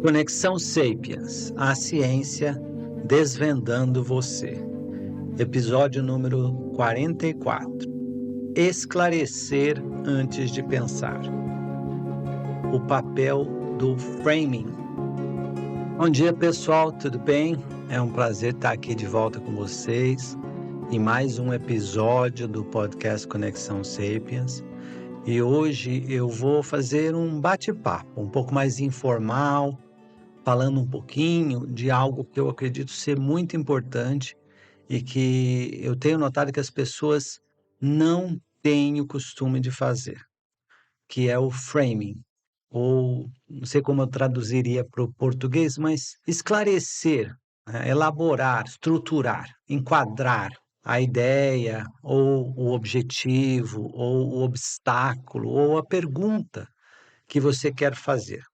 Conexão Sapiens, a ciência desvendando você. Episódio número 44. Esclarecer antes de pensar. O papel do framing. Bom dia, pessoal, tudo bem? É um prazer estar aqui de volta com vocês em mais um episódio do podcast Conexão Sapiens. E hoje eu vou fazer um bate-papo um pouco mais informal, falando um pouquinho de algo que eu acredito ser muito importante e que eu tenho notado que as pessoas não têm o costume de fazer, que é o framing, ou não sei como eu traduziria para o português, mas esclarecer, né, elaborar, estruturar, enquadrar a ideia, ou o objetivo, ou o obstáculo, ou a pergunta que você quer fazer.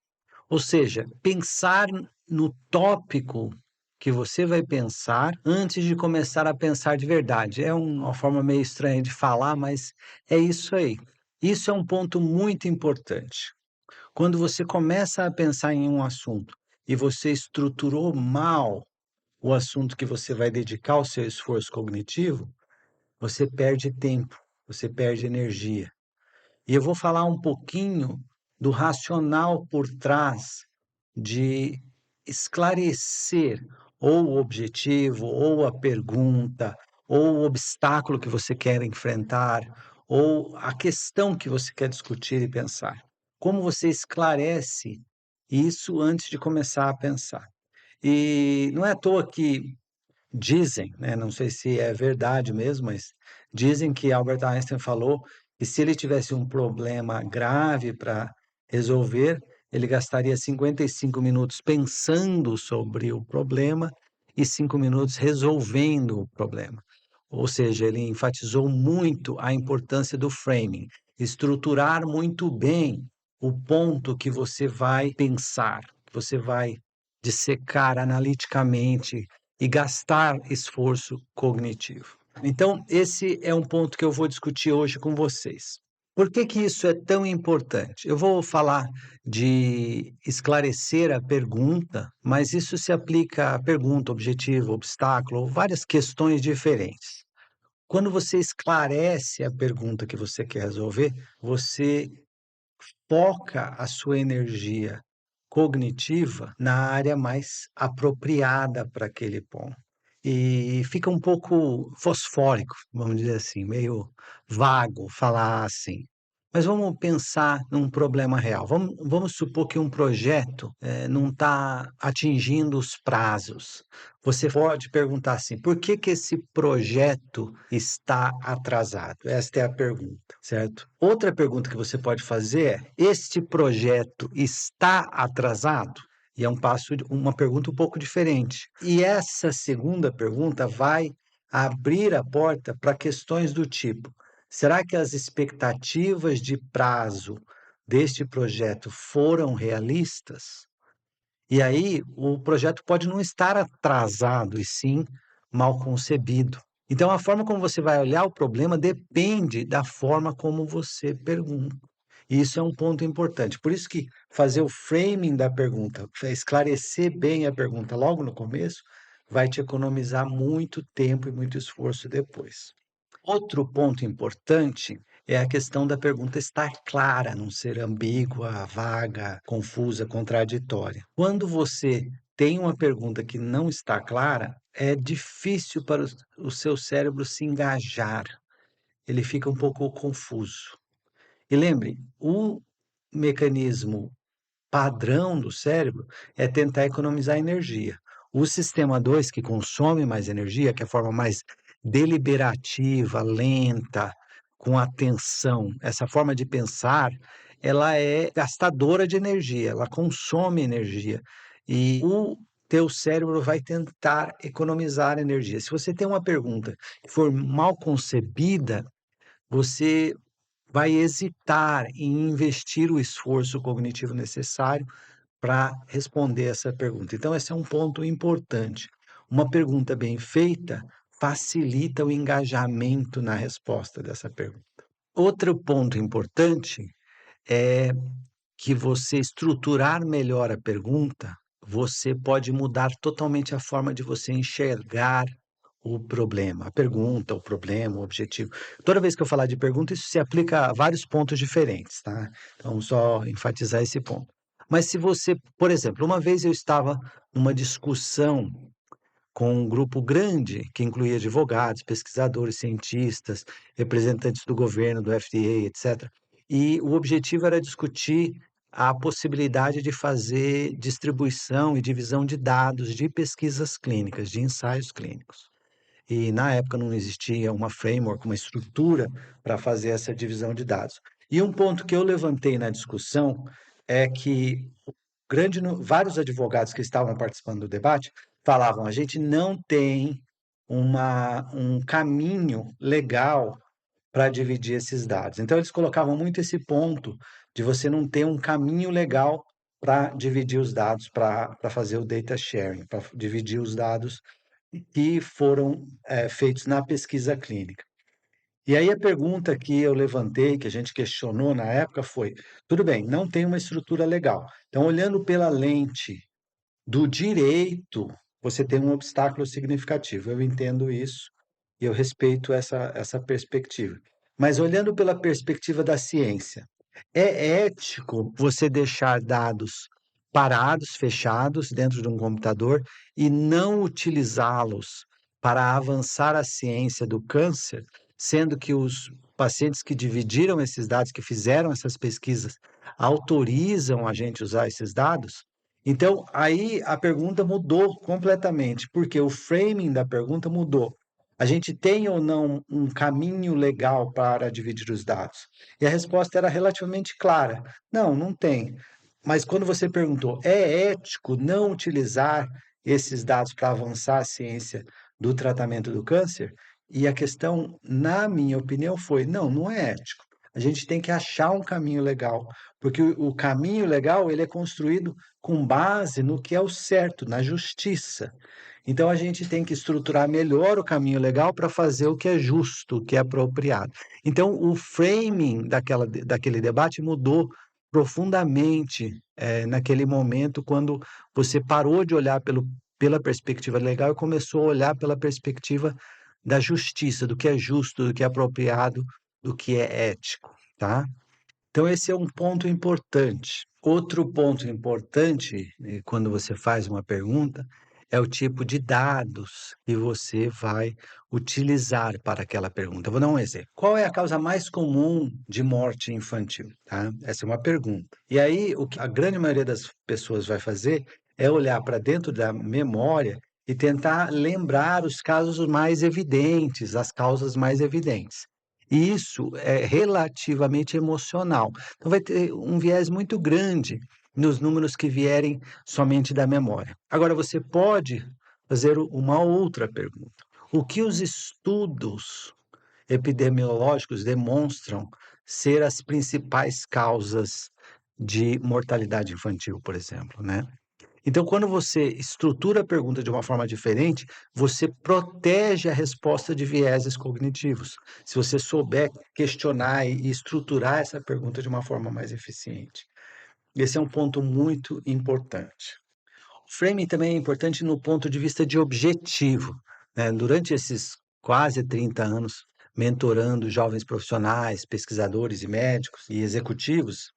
Ou seja, pensar no tópico que você vai pensar antes de começar a pensar de verdade. É uma forma meio estranha de falar, mas é isso aí. Isso é um ponto muito importante. Quando você começa a pensar em um assunto e você estruturou mal o assunto que você vai dedicar o seu esforço cognitivo, você perde tempo, você perde energia. E eu vou falar um pouquinho do racional por trás de esclarecer ou o objetivo, ou a pergunta, ou o obstáculo que você quer enfrentar, ou a questão que você quer discutir e pensar. Como você esclarece isso antes de começar a pensar. E não é à toa que dizem, né, não sei se é verdade mesmo, mas dizem que Albert Einstein falou que se ele tivesse um problema grave para resolver, ele gastaria 55 minutos pensando sobre o problema e 5 minutos resolvendo o problema. Ou seja, ele enfatizou muito a importância do framing, estruturar muito bem o ponto que você vai pensar, que você vai dissecar analiticamente e gastar esforço cognitivo. Então, esse é um ponto que eu vou discutir hoje com vocês. Por que que isso é tão importante? Eu vou falar de esclarecer a pergunta, mas isso se aplica a pergunta, objetivo, obstáculo, várias questões diferentes. Quando você esclarece a pergunta que você quer resolver, você foca a sua energia cognitiva na área mais apropriada para aquele ponto. E fica um pouco fosfórico, vamos dizer assim, meio vago falar assim. Mas vamos pensar num problema real. Vamos supor que um projeto não está atingindo os prazos. Você pode perguntar assim: por que que esse projeto está atrasado? Esta é a pergunta, certo? Outra pergunta que você pode fazer é: este projeto está atrasado? E é uma pergunta um pouco diferente. E essa segunda pergunta vai abrir a porta para questões do tipo: será que as expectativas de prazo deste projeto foram realistas? E aí o projeto pode não estar atrasado, e sim mal concebido. Então, a forma como você vai olhar o problema depende da forma como você pergunta. E isso é um ponto importante. Por isso que fazer o framing da pergunta, esclarecer bem a pergunta logo no começo, vai te economizar muito tempo e muito esforço depois. Outro ponto importante é a questão da pergunta estar clara, não ser ambígua, vaga, confusa, contraditória. Quando você tem uma pergunta que não está clara, é difícil para o seu cérebro se engajar. Ele fica um pouco confuso. E lembre, o mecanismo padrão do cérebro é tentar economizar energia. O sistema 2, que consome mais energia, que é a forma mais deliberativa, lenta, com atenção, essa forma de pensar, ela é gastadora de energia, ela consome energia. E o teu cérebro vai tentar economizar energia. Se você tem uma pergunta que for mal concebida, você vai hesitar em investir o esforço cognitivo necessário para responder essa pergunta. Então, esse é um ponto importante. Uma pergunta bem feita facilita o engajamento na resposta dessa pergunta. Outro ponto importante é que você estruturar melhor a pergunta você pode mudar totalmente a forma de você enxergar o problema, a pergunta, o problema, o objetivo. Toda vez que eu falar de pergunta, isso se aplica a vários pontos diferentes, tá? Então, só enfatizar esse ponto. Mas se você, por exemplo, uma vez eu estava numa discussão com um grupo grande, que incluía advogados, pesquisadores, cientistas, representantes do governo, do FDA, etc. E o objetivo era discutir a possibilidade de fazer distribuição e divisão de dados de pesquisas clínicas, de ensaios clínicos. E na época não existia uma framework, uma estrutura para fazer essa divisão de dados. E um ponto que eu levantei na discussão é que vários advogados que estavam participando do debate falavam: a gente não tem um caminho legal para dividir esses dados. Então, eles colocavam muito esse ponto de você não ter um caminho legal para dividir os dados, para fazer o data sharing, para dividir os dados que foram feitos na pesquisa clínica. E aí a pergunta que eu levantei, que a gente questionou na época foi: tudo bem, não tem uma estrutura legal. Então, olhando pela lente do direito, você tem um obstáculo significativo. Eu entendo isso e eu respeito essa perspectiva. Mas olhando pela perspectiva da ciência, é ético você deixar dados parados, fechados dentro de um computador e não utilizá-los para avançar a ciência do câncer, sendo que os pacientes que dividiram esses dados, que fizeram essas pesquisas, autorizam a gente usar esses dados? Então, aí a pergunta mudou completamente, porque o framing da pergunta mudou. A gente tem ou não um caminho legal para dividir os dados? E a resposta era relativamente clara: não, não tem. Mas quando você perguntou, é ético não utilizar esses dados para avançar a ciência do tratamento do câncer? E a questão, na minha opinião, foi: não, não é ético. A gente tem que achar um caminho legal, porque o caminho legal ele é construído com base no que é o certo, na justiça. Então a gente tem que estruturar melhor o caminho legal para fazer o que é justo, o que é apropriado. Então o framing daquele debate mudou profundamente naquele momento, quando você parou de olhar pela perspectiva legal e começou a olhar pela perspectiva da justiça, do que é justo, do que é apropriado, do que é ético, tá? Então, esse é um ponto importante. Outro ponto importante, quando você faz uma pergunta, é o tipo de dados que você vai utilizar para aquela pergunta. Eu vou dar um exemplo. Qual é a causa mais comum de morte infantil? Tá? Essa é uma pergunta. E aí, o que a grande maioria das pessoas vai fazer é olhar para dentro da memória e tentar lembrar os casos mais evidentes, as causas mais evidentes. E isso é relativamente emocional. Então vai ter um viés muito grande nos números que vierem somente da memória. Agora você pode fazer uma outra pergunta: o que os estudos epidemiológicos demonstram ser as principais causas de mortalidade infantil, por exemplo, né? Então, quando você estrutura a pergunta de uma forma diferente, você protege a resposta de vieses cognitivos. Se você souber questionar e estruturar essa pergunta de uma forma mais eficiente. Esse é um ponto muito importante. O framing também é importante no ponto de vista de objetivo, né? Durante esses quase 30 anos, mentorando jovens profissionais, pesquisadores e médicos e executivos,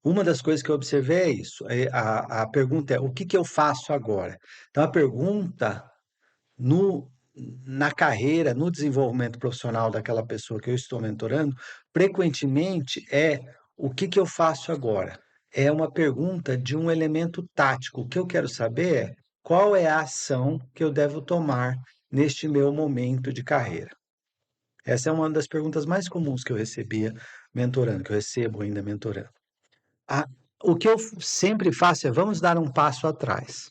uma das coisas que eu observei é isso. A pergunta é: o que que eu faço agora? Então, a pergunta no, na carreira, no desenvolvimento profissional daquela pessoa que eu estou mentorando, frequentemente é: o que que eu faço agora? É uma pergunta de um elemento tático. O que eu quero saber é: qual é a ação que eu devo tomar neste meu momento de carreira? Essa é uma das perguntas mais comuns que eu recebia mentorando, que eu recebo ainda mentorando. A O que eu sempre faço é: vamos dar um passo atrás.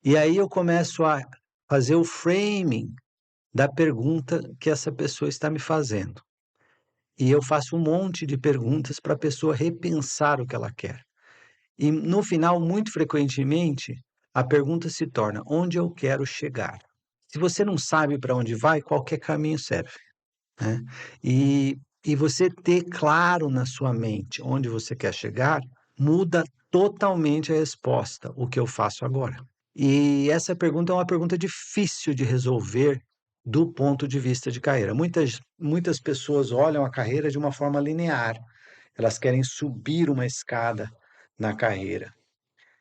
E aí eu começo a fazer o framing da pergunta que essa pessoa está me fazendo. E eu faço um monte de perguntas para a pessoa repensar o que ela quer. E no final, muito frequentemente, a pergunta se torna: onde eu quero chegar? Se você não sabe para onde vai, qualquer caminho serve, né? E você ter claro na sua mente onde você quer chegar muda totalmente a resposta: o que eu faço agora? E essa pergunta é uma pergunta difícil de resolver do ponto de vista de carreira. Muitas pessoas olham a carreira de uma forma linear, elas querem subir uma escada na carreira.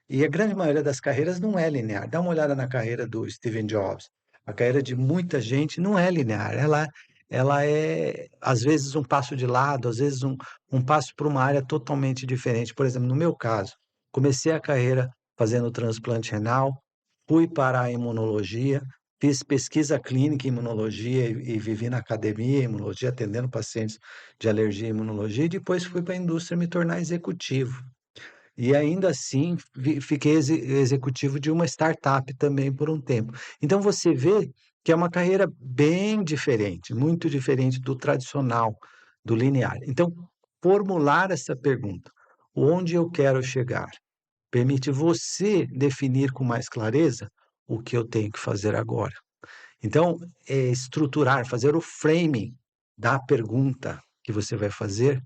E a grande maioria das carreiras não é linear. Dá uma olhada na carreira do Steve Jobs. A carreira de muita gente não é linear. Ela é, às vezes, um passo de lado, às vezes, um passo para uma área totalmente diferente. Por exemplo, no meu caso, comecei a carreira fazendo transplante renal, fui para a imunologia, fiz pesquisa clínica em imunologia e vivi na academia em imunologia, atendendo pacientes de alergia e imunologia, e depois fui para a indústria me tornar executivo. E ainda assim, fiquei executivo de uma startup também por um tempo. Então você vê que é uma carreira bem diferente, muito diferente do tradicional, do linear. Então, formular essa pergunta, onde eu quero chegar, permite você definir com mais clareza o que eu tenho que fazer agora. Então, estruturar, fazer o framing da pergunta que você vai fazer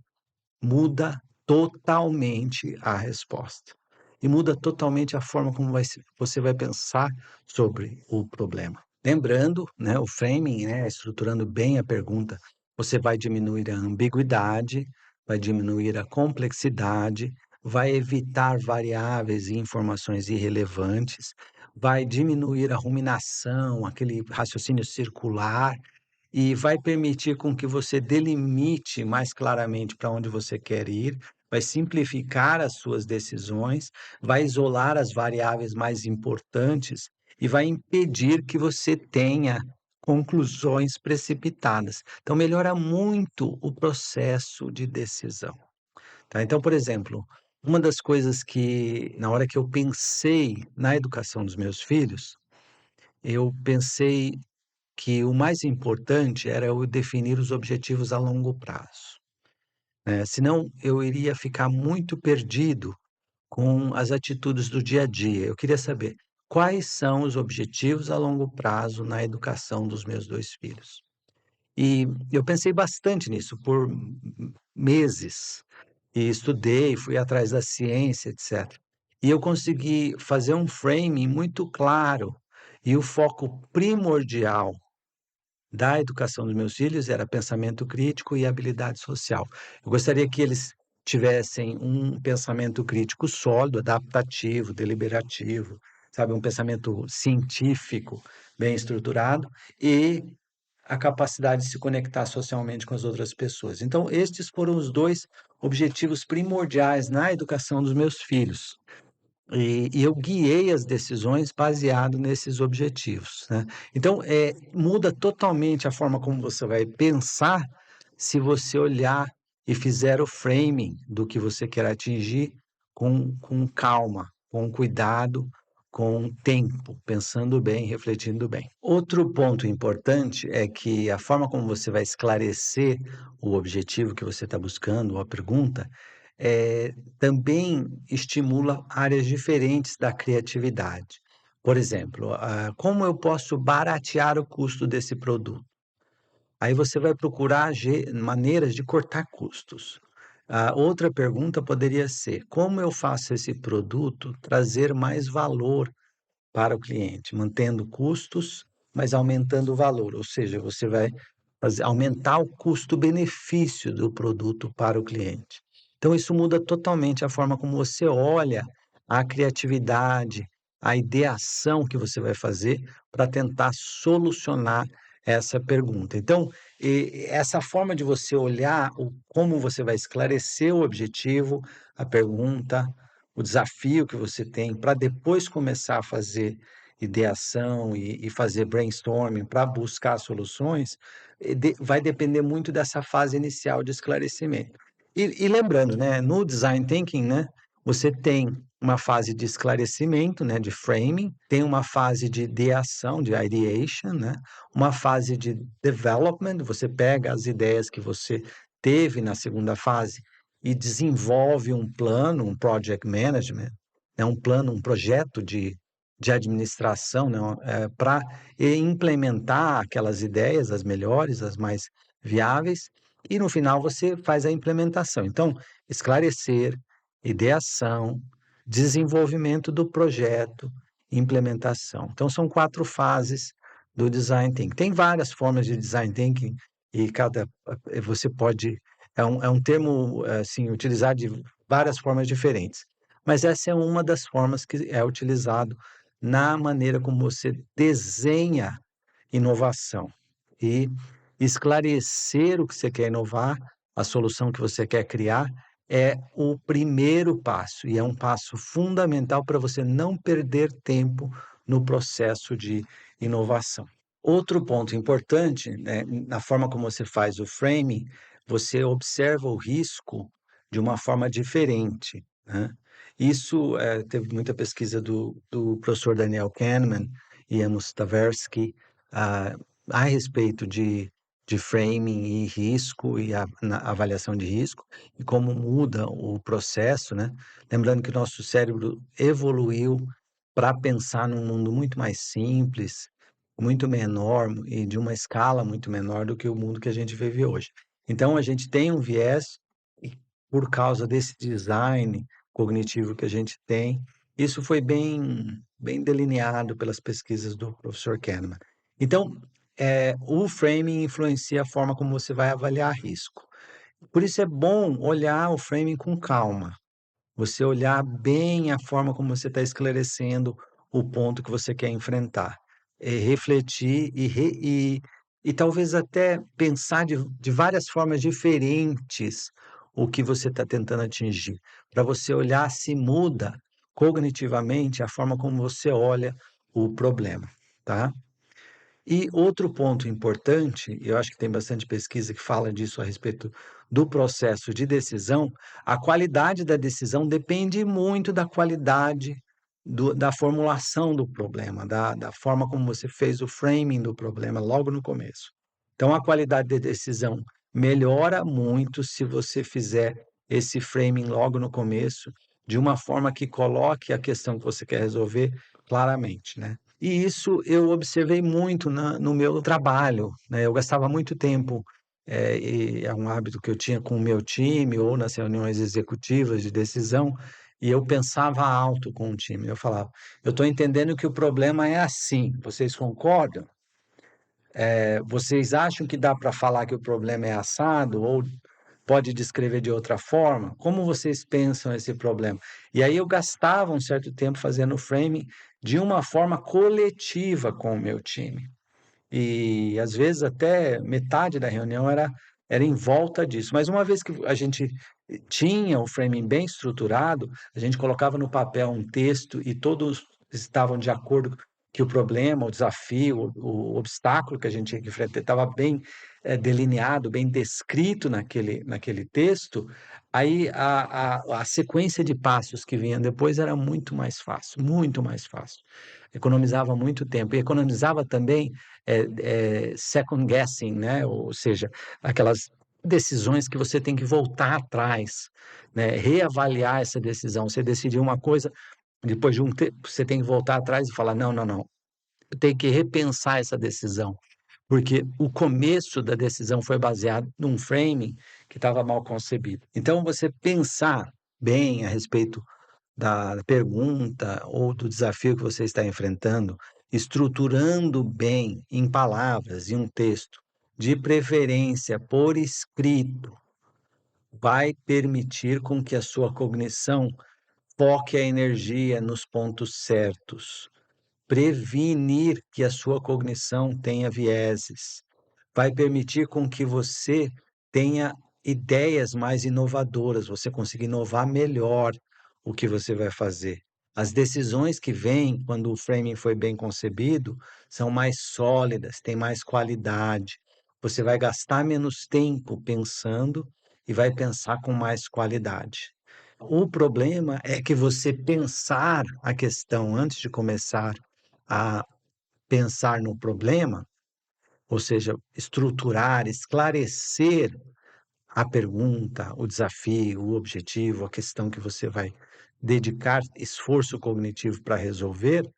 muda totalmente a resposta. E muda totalmente a forma como você vai pensar sobre o problema. Lembrando, né, o framing, né, estruturando bem a pergunta, você vai diminuir a ambiguidade, vai diminuir a complexidade, vai evitar variáveis e informações irrelevantes, vai diminuir a ruminação, aquele raciocínio circular, e vai permitir com que você delimite mais claramente para onde você quer ir, vai simplificar as suas decisões, vai isolar as variáveis mais importantes e vai impedir que você tenha conclusões precipitadas. Então, melhora muito o processo de decisão. Tá? Então, por exemplo, uma das coisas que, na hora que eu pensei na educação dos meus filhos, eu pensei que o mais importante era eu definir os objetivos a longo prazo, né, senão eu iria ficar muito perdido com as atitudes do dia a dia. Eu queria saber quais são os objetivos a longo prazo na educação dos meus 2 filhos. E eu pensei bastante nisso por meses, e estudei, fui atrás da ciência, etcétera. E eu consegui fazer um framing muito claro, e o foco primordial da educação dos meus filhos era pensamento crítico e habilidade social. Eu gostaria que eles tivessem um pensamento crítico sólido, adaptativo, deliberativo, sabe, um pensamento científico bem estruturado e a capacidade de se conectar socialmente com as outras pessoas. Então, estes foram os 2 objetivos primordiais na educação dos meus filhos. E eu guiei as decisões baseado nesses objetivos, né. Então, muda totalmente a forma como você vai pensar, se você olhar e fizer o framing do que você quer atingir com calma, com cuidado, com tempo, pensando bem, refletindo bem. Outro ponto importante é que a forma como você vai esclarecer o objetivo que você está buscando, ou a pergunta, também estimula áreas diferentes da criatividade. Por exemplo, como eu posso baratear o custo desse produto? Aí você vai procurar maneiras de cortar custos. A outra pergunta poderia ser: como eu faço esse produto trazer mais valor para o cliente, mantendo custos, mas aumentando o valor? Ou seja, você vai aumentar o custo-benefício do produto para o cliente. Então, isso muda totalmente a forma como você olha a criatividade, a ideação que você vai fazer para tentar solucionar essa pergunta. Então, essa forma de você olhar como você vai esclarecer o objetivo, a pergunta, o desafio que você tem, para depois começar a fazer ideação e fazer brainstorming para buscar soluções, vai depender muito dessa fase inicial de esclarecimento. E lembrando, né, no design thinking, né, você tem uma fase de esclarecimento, né, de framing, tem uma fase de ideação, de ideation, né, uma fase de development, você pega as ideias que você teve na segunda fase e desenvolve um plano, um project management, né, um plano, um projeto de administração, né, para implementar aquelas ideias, as melhores, as mais viáveis, e no final você faz a implementação. Então, esclarecer, ideação, desenvolvimento do projeto, implementação. Então são 4 fases do design thinking. Tem várias formas de design thinking e você pode é um termo, assim, utilizado de várias formas diferentes, mas essa é uma das formas que é utilizado na maneira como você desenha inovação e esclarecer o que você quer inovar, a solução que você quer criar, é o primeiro passo e é um passo fundamental para você não perder tempo no processo de inovação. Outro ponto importante, né, na forma como você faz o framing, você observa o risco de uma forma diferente, né? Isso, teve muita pesquisa do professor Daniel Kahneman e Amos Tversky, ah, a respeito de framing e risco e na avaliação de risco, e como muda o processo, né. Lembrando que o nosso cérebro evoluiu para pensar num mundo muito mais simples, muito menor e de uma escala muito menor do que o mundo que a gente vive hoje. Então a gente tem um viés e por causa desse design cognitivo que a gente tem, isso foi bem delineado pelas pesquisas do professor Kahneman. Então, o framing influencia a forma como você vai avaliar risco. Por isso é bom olhar o framing com calma. Você olhar bem a forma como você está esclarecendo o ponto que você quer enfrentar. Refletir e talvez até pensar de várias formas diferentes o que você está tentando atingir, para você olhar se muda cognitivamente a forma como você olha o problema, tá? E outro ponto importante, eu acho que tem bastante pesquisa que fala disso a respeito do processo de decisão, a qualidade da decisão depende muito da qualidade da formulação do problema, da forma como você fez o framing do problema logo no começo. Então, a qualidade da decisão melhora muito se você fizer esse framing logo no começo, de uma forma que coloque a questão que você quer resolver claramente, né? E isso eu observei muito no meu trabalho, né, eu gastava muito tempo, e é um hábito que eu tinha com o meu time ou nas reuniões executivas de decisão, e eu pensava alto com o time, eu falava: "Eu estou entendendo que o problema é assim, vocês concordam? Vocês acham que dá para falar que o problema é assado ou pode descrever de outra forma? Como vocês pensam esse problema?" E aí eu gastava um certo tempo fazendo o framing de uma forma coletiva com o meu time. E às vezes até metade da reunião era em volta disso. Mas uma vez que a gente tinha o framing bem estruturado, a gente colocava no papel um texto e todos estavam de acordo que o problema, o desafio, o obstáculo que a gente tinha que enfrentar estava bem, delineado, bem descrito naquele texto, aí a sequência de passos que vinha depois era muito mais fácil. Economizava muito tempo e economizava também second guessing, né, ou seja, aquelas decisões que você tem que voltar atrás, né, reavaliar essa decisão. Você decidiu uma coisa, depois de um tempo, você tem que voltar atrás e falar: "Não, não, não, eu tenho que repensar essa decisão, porque o começo da decisão foi baseado num framing que estava mal concebido". Então você pensar bem a respeito da pergunta ou do desafio que você está enfrentando, estruturando bem em palavras, em um texto, de preferência por escrito, vai permitir com que a sua cognição foque a energia nos pontos certos, prevenir que a sua cognição tenha vieses, vai permitir com que você tenha ideias mais inovadoras, você consiga inovar melhor o que você vai fazer. As decisões que vêm quando o framing foi bem concebido são mais sólidas, têm mais qualidade. Você vai gastar menos tempo pensando e vai pensar com mais qualidade. O problema é que você pensar a questão antes de começar a pensar no problema, ou seja, estruturar, esclarecer a pergunta, o desafio, o objetivo, a questão que você vai dedicar esforço cognitivo para resolver,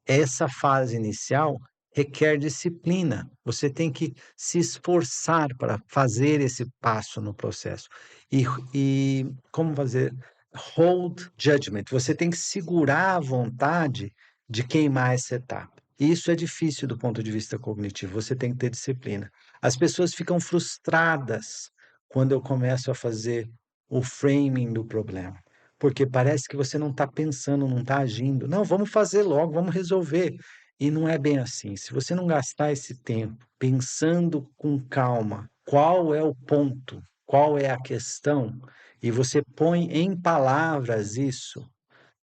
essa fase inicial requer disciplina. Você tem que se esforçar para fazer esse passo no processo. E como fazer? hold judgment. Você tem que segurar a vontade de queimar essa etapa. E isso é difícil do ponto de vista cognitivo, você tem que ter disciplina. As pessoas ficam frustradas quando eu começo a fazer o framing do problema, porque parece que você não está pensando, não está agindo. Não, vamos fazer logo, vamos resolver. E não é bem assim. Se você não gastar esse tempo pensando com calma, qual é o ponto, qual é a questão, e você põe em palavras isso,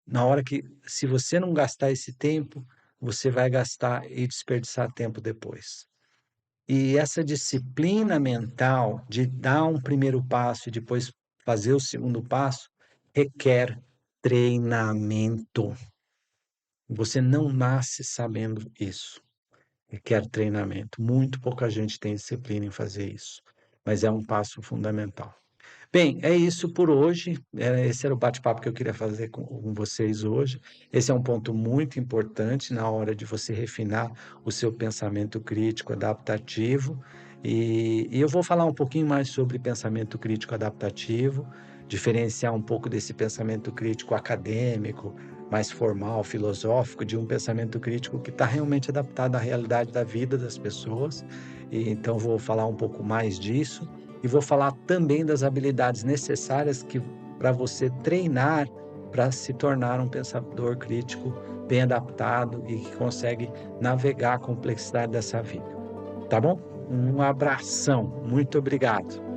na hora que, se você não gastar esse tempo, você vai gastar e desperdiçar tempo depois. E essa disciplina mental de dar um primeiro passo e depois fazer o segundo passo requer treinamento. Você não nasce sabendo isso. Requer treinamento. Muito pouca gente tem disciplina em fazer isso, mas é um passo fundamental. Bem, é isso por hoje. Esse era o bate-papo que eu queria fazer com vocês hoje. Esse é um ponto muito importante na hora de você refinar o seu pensamento crítico adaptativo. E eu vou falar um pouquinho mais sobre pensamento crítico adaptativo, diferenciar um pouco desse pensamento crítico acadêmico, mais formal, filosófico, de um pensamento crítico que está realmente adaptado à realidade da vida das pessoas. E então vou falar um pouco mais disso. E vou falar também das habilidades necessárias para você treinar para se tornar um pensador crítico bem adaptado e que consegue navegar a complexidade dessa vida. Tá bom? Um abração. Muito obrigado.